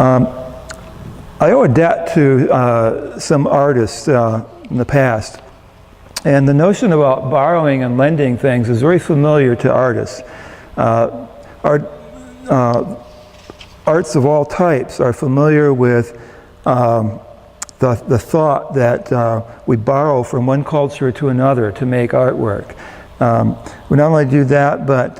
I owe a debt to some artists in the past. And the notion about borrowing and lending things is very familiar to artists. Arts of all types are familiar with the thought that we borrow from one culture to another to make artwork. We not only do that, but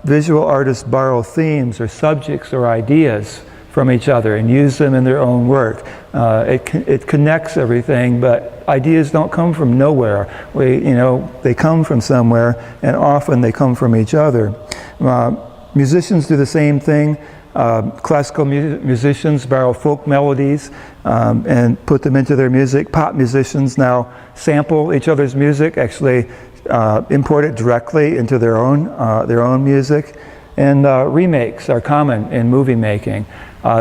visual artists borrow themes or subjects or ideas from each other and use them in their own work. It connects everything, but ideas don't come from nowhere. They come from somewhere, and often they come from each other. Musicians do the same thing. Classical musicians borrow folk melodies and put them into their music. Pop musicians now sample each other's music, actually import it directly into their own music. And remakes are common in movie making.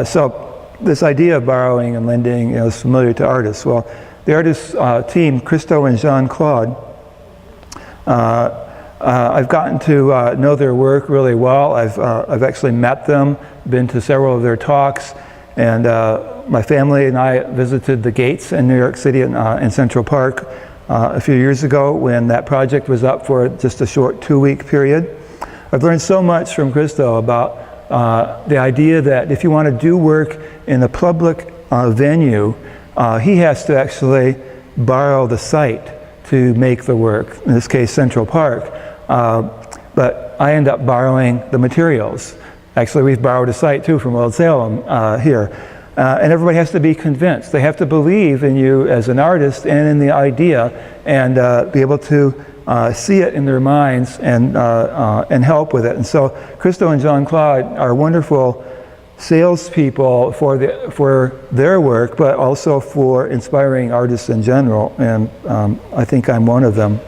So this idea of borrowing and lending is familiar to artists. Well, the artist team, Christo and Jean-Claude, I've gotten to know their work really well. I've actually met them, been to several of their talks, and my family and I visited the Gates in New York City in Central Park a few years ago when that project was up for just a short 2-week period. I've learned so much from Christo about the idea that if you want to do work in a public venue, he has to actually borrow the site to make the work, in this case Central Park. But I end up borrowing the materials. Actually, we've borrowed a site too from Winston-Salem here. And everybody has to be convinced. They have to believe in you as an artist and in the idea and be able to see it in their minds and help with it. And so Christo and Jean-Claude are wonderful salespeople for their work, but also for inspiring artists in general. And I think I'm one of them.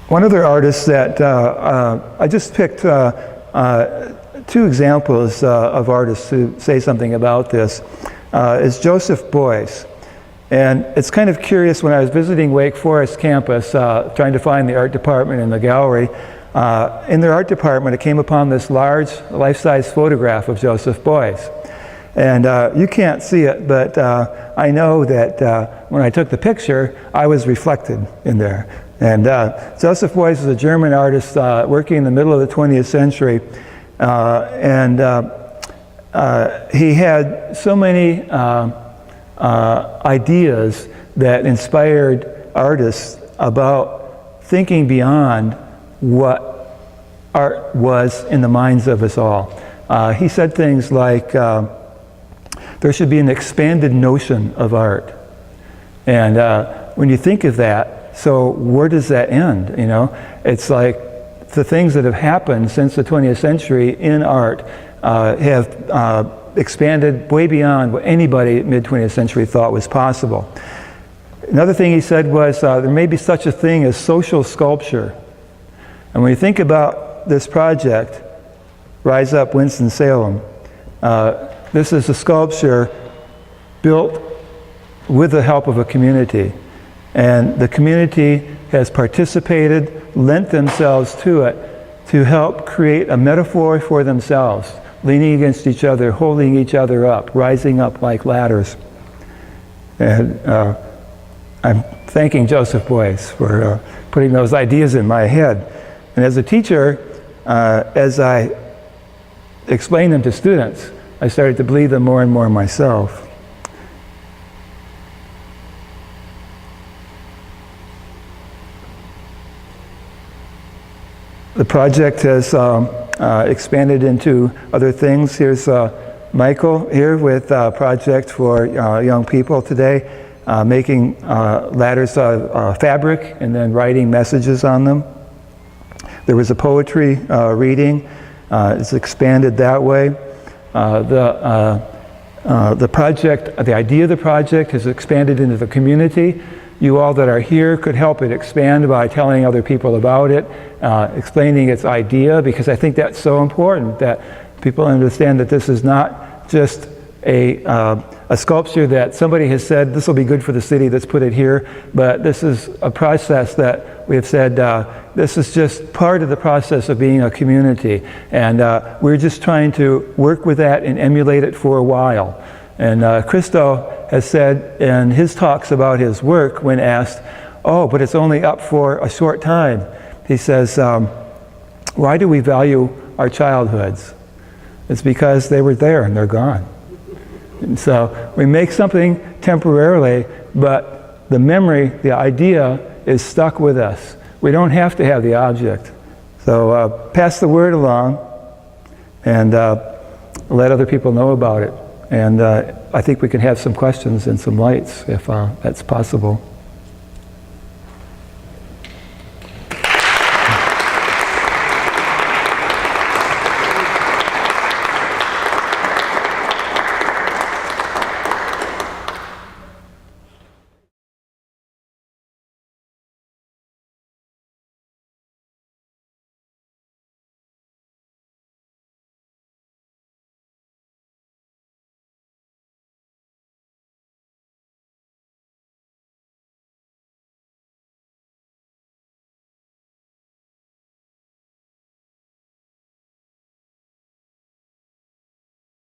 One other artist that I just picked 2 examples of artists who say something about this is Joseph Beuys. And it's kind of curious, when I was visiting Wake Forest campus trying to find the art department in the gallery, in their art department I came upon this large life-size photograph of Joseph Beuys. And you can't see it, but I know that when I took the picture I was reflected in there. And Joseph Beuys is a German artist working in the middle of the 20th century. And he had so many ideas that inspired artists about thinking beyond what art was in the minds of us all. He said things like, there should be an expanded notion of art. And when you think of that, so where does that end? It's like the things that have happened since the 20th century in art have expanded way beyond what anybody mid-20th century thought was possible. Another thing he said was there may be such a thing as social sculpture. And when you think about this project, Rise Up Winston-Salem, this is a sculpture built with the help of a community. And the community has participated, lent themselves to it to help create a metaphor for themselves, leaning against each other, holding each other up, rising up like ladders. And I'm thanking Joseph Beuys for putting those ideas in my head. And as a teacher, as I explained them to students, I started to believe them more and more myself. The project has expanded into other things. Here's Michael here with a project for young people today, making ladders of fabric and then writing messages on them. There was a poetry reading. It's expanded that way. The project, the idea of the project has expanded into the community. You all that are here could help it expand by telling other people about it, explaining its idea, because I think that's so important that people understand that this is not just a sculpture that somebody has said, this will be good for the city, let's put it here. But this is a process that we have said, this is just part of the process of being a community. And we're just trying to work with that and emulate it for a while. And Christo has said in his talks about his work, when asked, oh, but it's only up for a short time. He says, why do we value our childhoods? It's because they were there and they're gone. And so we make something temporarily, but the memory, the idea is stuck with us. We don't have to have the object. So pass the word along and let other people know about it. And I think we can have some questions and some lights if that's possible.